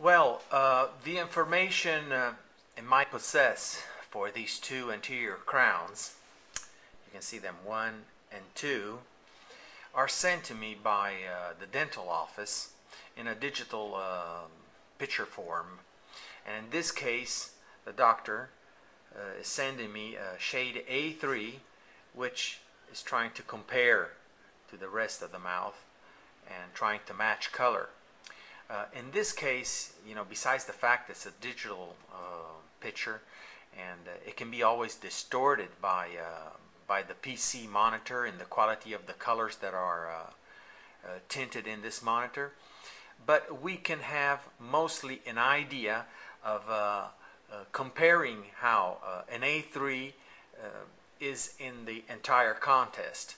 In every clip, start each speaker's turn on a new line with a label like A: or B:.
A: Well, the information in my possess for these two anterior crowns, you can see them 1 and 2, are sent to me by the dental office in a digital picture form. And in this case, the doctor is sending me shade A3, which is trying to compare to the rest of the mouth and trying to match color. In this case, besides the fact it's a digital picture, and it can be always distorted by the PC monitor and the quality of the colors that are tinted in this monitor, but we can have mostly an idea of comparing how an A3 is in the entire contest.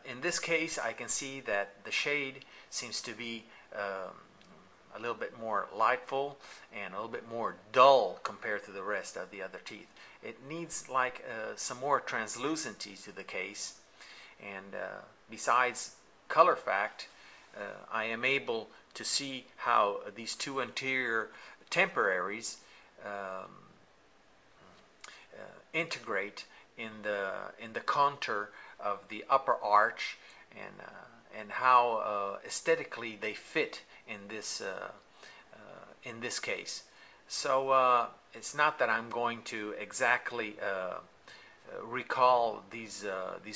A: In this case, I can see that the shade seems to be a little bit more lightful and a little bit more dull compared to the rest of the other teeth. It needs like some more translucency to the case, and besides color fact, I am able to see how these two anterior temporaries integrate in the contour of the upper arch, and how aesthetically they fit in this case. So it's not that I'm going to exactly recall these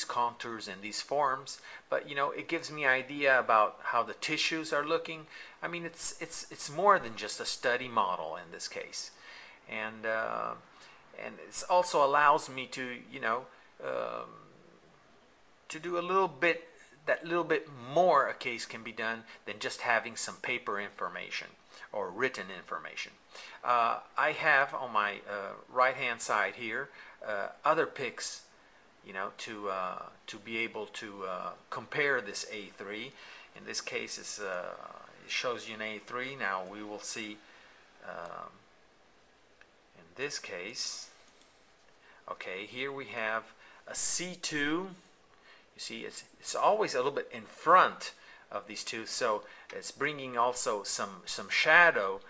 A: contours and these forms, but it gives me an idea about how the tissues are looking. I mean, it's more than just a study model in this case, and it also allows me to to do a little bit more a case can be done than just having some paper information or written information. I have on my right hand side here other pics, to be able to compare this A3. In this case, it shows you an A3. Now we will see in this case, okay, here we have a C2. You see, it's always a little bit in front of these two, so it's bringing also some shadow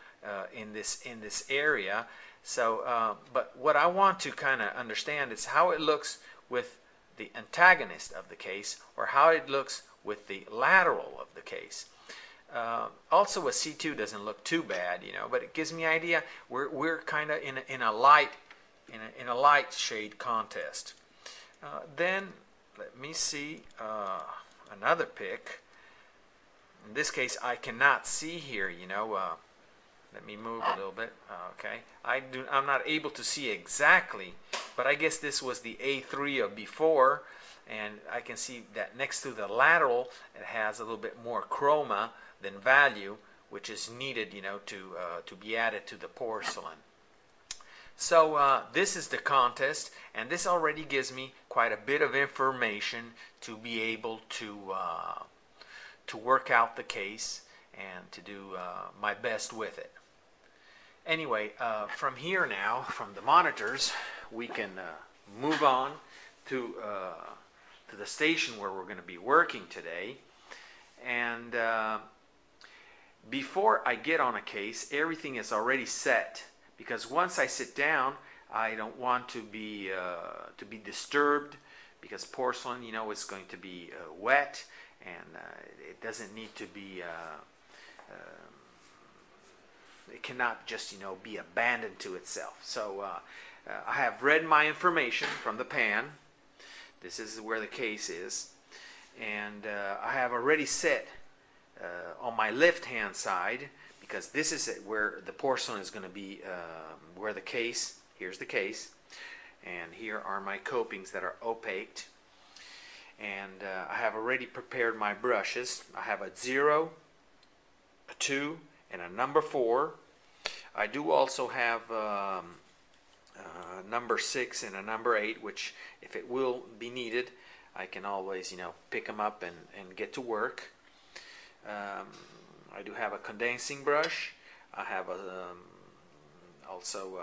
A: in this area. So, but what I want to kind of understand is how it looks with the antagonist of the case, or how it looks with the lateral of the case. Also, a C2 doesn't look too bad, but it gives me an idea. We're kind of in a light shade contest. Then let me see another pic. In this case, I cannot see here, let me move a little bit. Okay, I'm not able to see exactly, but I guess this was the A3 of before, and I can see that next to the lateral, it has a little bit more chroma than value, which is needed, to be added to the porcelain. So this is the contest, and this already gives me quite a bit of information to be able to work out the case and to do my best with it. Anyway, from here now, from the monitors, we can move on to the station where we're going to be working today. And before I get on a case, everything is already set, because once I sit down, I don't want to be disturbed, because porcelain, is going to be wet, and it doesn't need to be. It cannot just be abandoned to itself. So I have read my information from the pan. This is where the case is, and I have already set on my left hand side, because this is where the porcelain is going to be, where the case, here's the case, and here are my copings that are opaqued. And I have already prepared my brushes. I have a 0, a 2, and a number 4. I do also have number 6 and a number 8, which, if it will be needed, I can always pick them up and get to work. I do have a condensing brush. I have also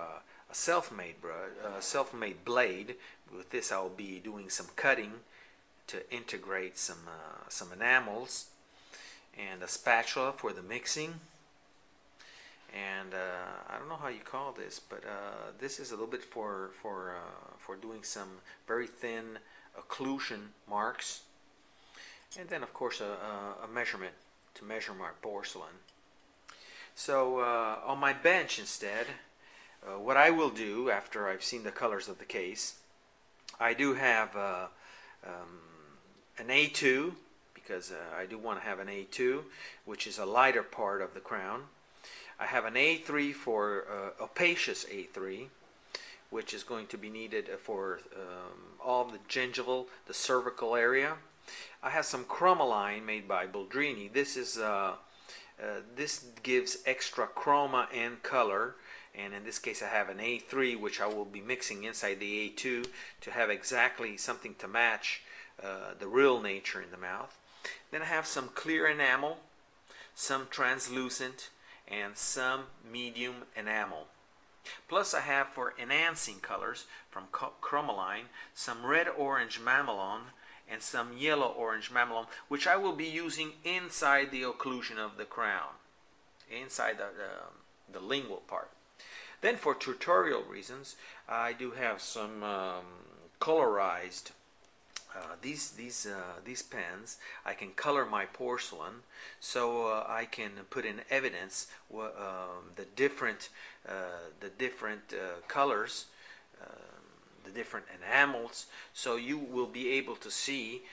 A: a self-made brush, self-made blade. With this, I'll be doing some cutting to integrate some enamels, and a spatula for the mixing. and I don't know how you call this, but this is a little bit for doing some very thin occlusion marks, and then of course a measurement to measure my porcelain. So on my bench instead, what I will do after I've seen the colors of the case, I do have an A2, because I do want to have an A2, which is a lighter part of the crown. I have an A3 for opacious A3, which is going to be needed for all the gingival, the cervical area. I have some Chromoline made by Boldrini. This is this gives extra chroma and color, and in this case I have an A3, which I will be mixing inside the A2 to have exactly something to match the real nature in the mouth. Then I have some clear enamel, some translucent, and some medium enamel. Plus I have, for enhancing colors from Chromoline, some red-orange mamelon and some yellow-orange mamelon, which I will be using inside the occlusion of the crown, inside the lingual part. Then for tutorial reasons, I do have some colorized these pens. I can color my porcelain, so I can put in evidence the different colors, the different enamels, so you will be able to see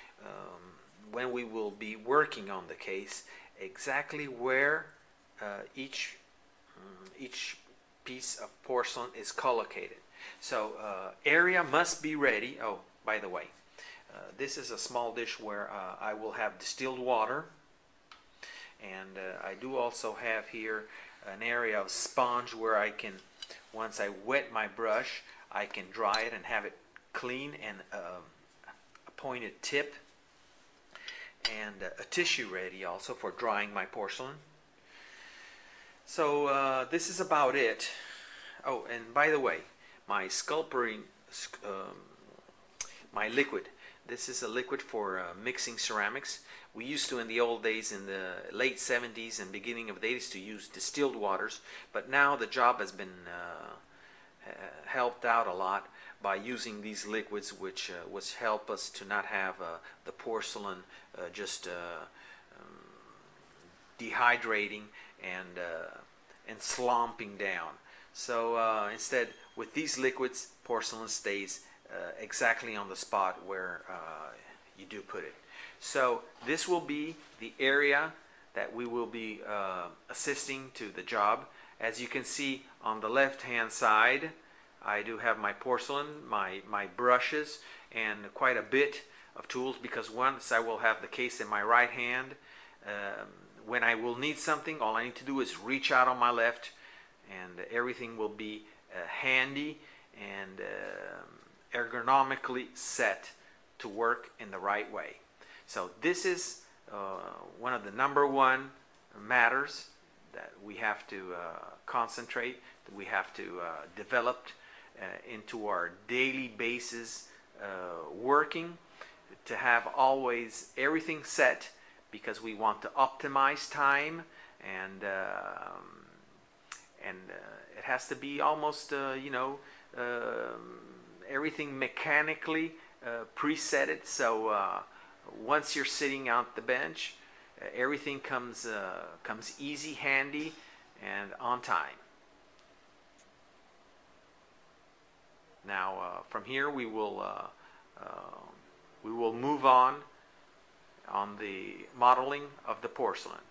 A: when we will be working on the case exactly where each piece of porcelain is collocated. So area must be ready. Oh, by the way, this is a small dish where I will have distilled water, and I do also have here an area of sponge where I can, once I wet my brush, I can dry it and have it clean and a pointed tip, and a tissue ready also for drying my porcelain. So this is about it. Oh, and by the way, my sculpturing, my liquid. This is a liquid for mixing ceramics. We used to, in the old days, in the late 70s and beginning of the 80s, to use distilled waters, but now the job has been helped out a lot by using these liquids, which help us to not have the porcelain just dehydrating and slumping down. So instead, with these liquids, porcelain stays exactly on the spot where you do put it. So this will be the area that we will be assisting to the job. As you can see on the left hand side, I do have my porcelain, my brushes, and quite a bit of tools, because once I will have the case in my right hand, when I will need something, all I need to do is reach out on my left, and everything will be handy and ergonomically set to work in the right way. So this is one of the #1 matters that we have to concentrate, that we have to develop into our daily basis working, to have always everything set, because we want to optimize time, and it has to be almost everything mechanically presetted. So once you're sitting on the bench, everything comes easy, handy, and on time. Now from here we will move on the modeling of the porcelain.